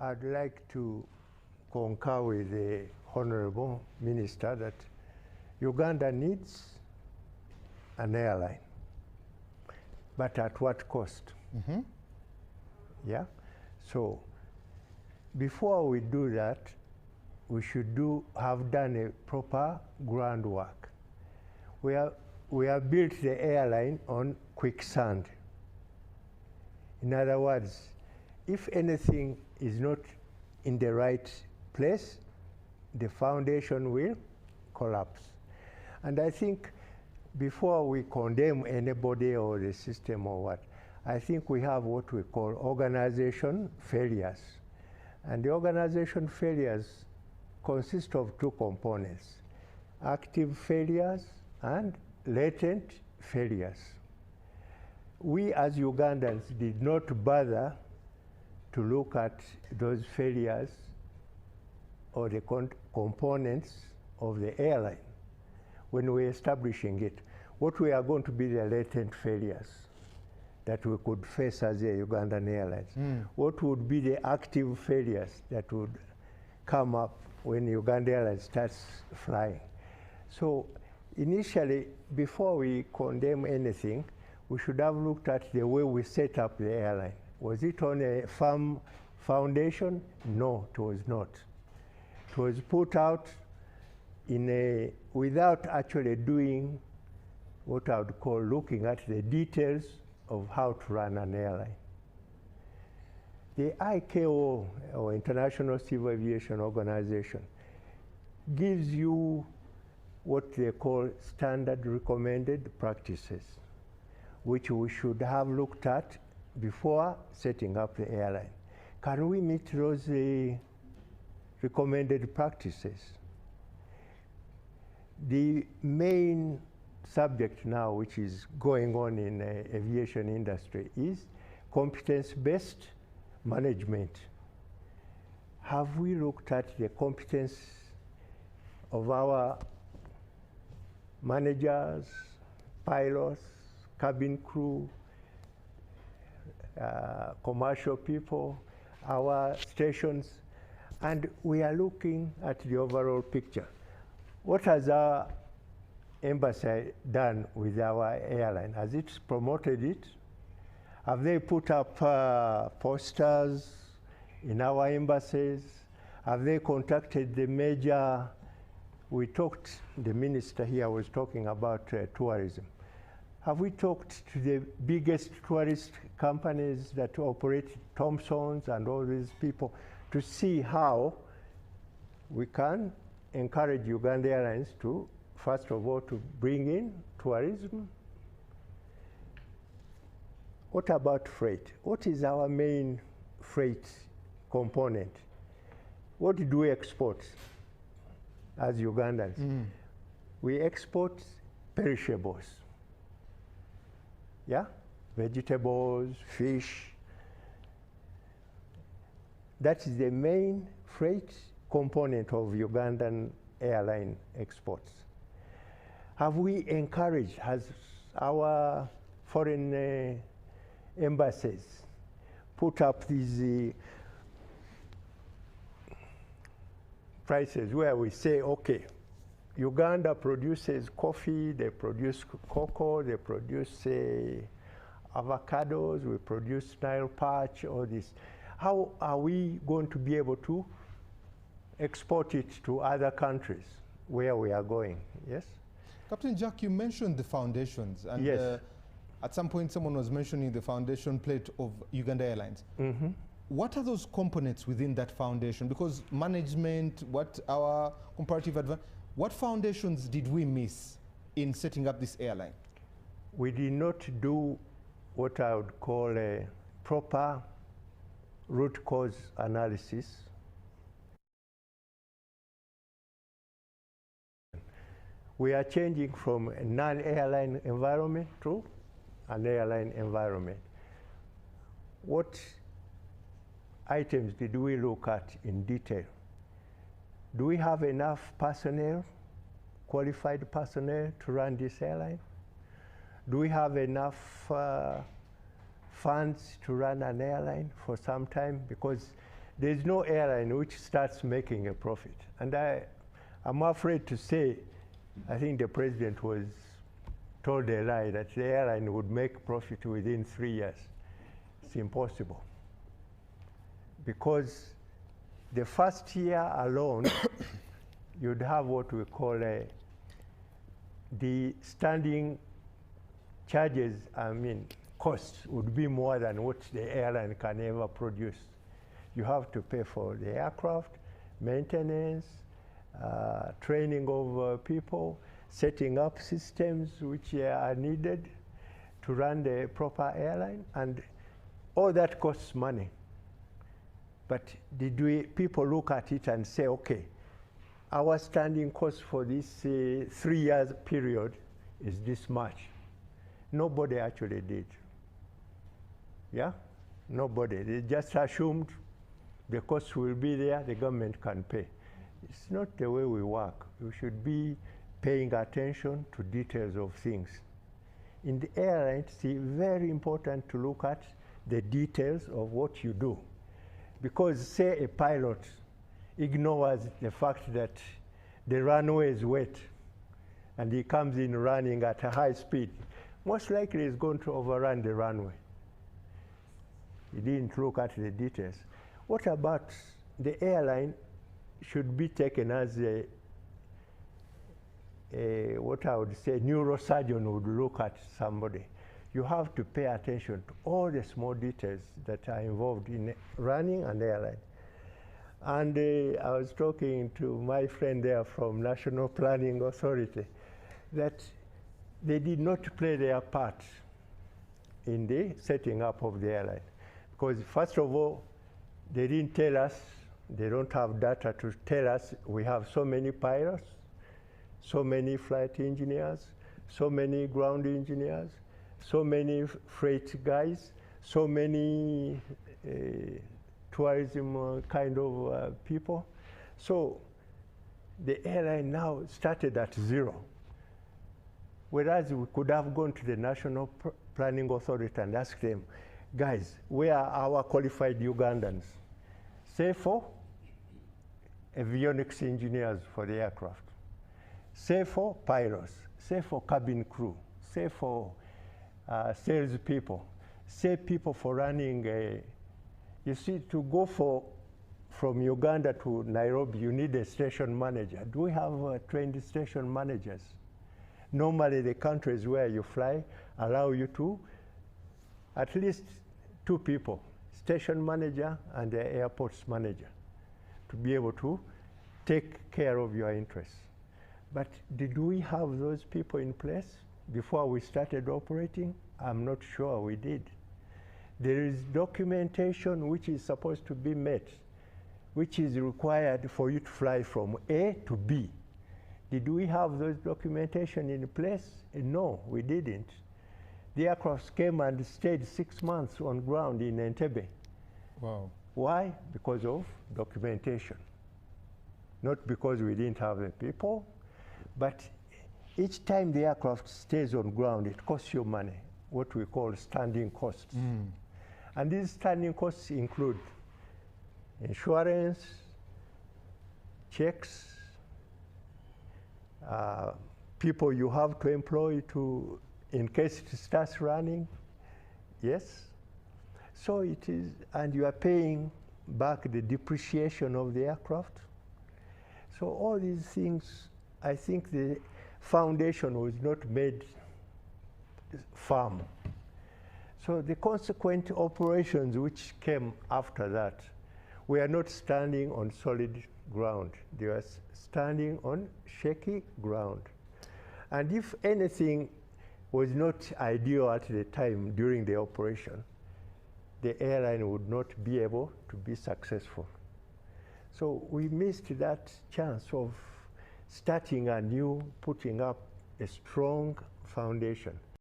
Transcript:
I'd like to concur with the Honorable Minister that Uganda needs an airline, but at what cost? Mm-hmm. Yeah. So before we do that, we should have done a proper groundwork. We have built the airline on quicksand. In other words, if anything is not in the right place, the foundation will collapse. And I think before we condemn anybody or the system or what, I think we have what we call organization failures. And the organization failures consist of two components: active failures and latent failures. We as Ugandans did not bother to look at those failures or the components of the airline when we were establishing it. What we are going to be the latent failures that we could face as a Ugandan Airlines? What would be the active failures that would come up when Uganda Airlines starts flying? So initially, before we condemn anything, we should have looked at the way we set up the airline. Was it on a firm foundation? No, it was not. It was put out without actually doing what I would call looking at the details of how to run an airline. The ICAO, or International Civil Aviation Organization, gives you what they call standard recommended practices, which we should have looked at before setting up the airline. Can we meet those recommended practices? The main subject now, which is going on in the aviation industry, is competence-based management. Have we looked at the competence of our managers, pilots, cabin crew, commercial people, our stations? And we are looking at the overall picture. What has our embassy done with our airline? Has it promoted it? Have they put up posters in our embassies? Have they contacted the major? The minister here was talking about tourism. Have we talked to the biggest tourist companies that operate, Thompsons and all these people, to see how we can encourage Uganda Airlines to, first of all, to bring in tourism? What about freight? What is our main freight component? What do we export as Ugandans? We export perishables. Yeah? Vegetables, fish. That is the main freight component of Ugandan airline exports. Have we encouraged, has our foreign embassies put up these prices where we say, okay, Uganda produces coffee, they produce cocoa, they produce avocados, we produce Nile perch, all this. How are we going to be able to export it to other countries where we are going? Yes? Captain Jack, you mentioned the foundations. And yes. At some point, someone was mentioning the foundation plate of Uganda Airlines. Mm-hmm. What are those components within that foundation? Because management, what our comparative advantage, what foundations did we miss in setting up this airline? We did not do what I would call a proper root cause analysis. We are changing from a non-airline environment to an airline environment. What items did we look at in detail? Do we have enough personnel, qualified personnel, to run this airline? Do we have enough funds to run an airline for some time? Because there's no airline which starts making a profit. And I'm afraid to say, I think the president was told a lie that the airline would make profit within 3 years. It's impossible. Because the first year alone, you'd have what we call the standing charges, costs would be more than what the airline can ever produce. You have to pay for the aircraft, maintenance, training of people, setting up systems which are needed to run the proper airline, and all that costs money. But did people look at it and say, okay, our standing cost for this 3 years period is this much? Nobody actually did. Yeah? Nobody. They just assumed the cost will be there, the government can pay. It's not the way we work. We should be paying attention to details of things. In the airline, it's very important to look at the details of what you do. Because say a pilot ignores the fact that the runway is wet and he comes in running at a high speed, most likely he's going to overrun the runway. He didn't look at the details. What about the airline should be taken as what I would say, neurosurgeon would look at somebody. You have to pay attention to all the small details that are involved in running an airline. And I was talking to my friend there from National Planning Authority that they did not play their part in the setting up of the airline. Because first of all, they didn't tell us, they don't have data to tell us we have so many pilots, so many flight engineers, so many ground engineers, so many freight guys, so many tourism kind of people. So the airline now started at zero. Whereas we could have gone to the National Planning Authority and asked them, guys, where are our qualified Ugandans? Say for avionics engineers for the aircraft. Say for pilots. Say for cabin crew. Say for sales people, say people for running you see, to go from Uganda to Nairobi, you need a station manager. Do we have trained station managers? Normally the countries where you fly allow you to at least 2 people, station manager and the airport's manager, to be able to take care of your interests. But did we have those people in place before we started operating? I'm not sure we did. There is documentation which is supposed to be met, which is required for you to fly from A to B. Did we have those documentation in place? No, we didn't. The aircraft came and stayed 6 months on ground in Entebbe. Wow. Why? Because of documentation. Not because we didn't have the people, but each time the aircraft stays on ground, it costs you money, what we call standing costs. And these standing costs include insurance, checks, people you have to employ in case it starts running. Yes. So it is, and you are paying back the depreciation of the aircraft. So all these things, I think the foundation was not made firm. So the consequent operations which came after that were not standing on solid ground. They were standing on shaky ground. And if anything was not ideal at the time during the operation, the airline would not be able to be successful. So we missed that chance of starting anew, putting up a strong foundation.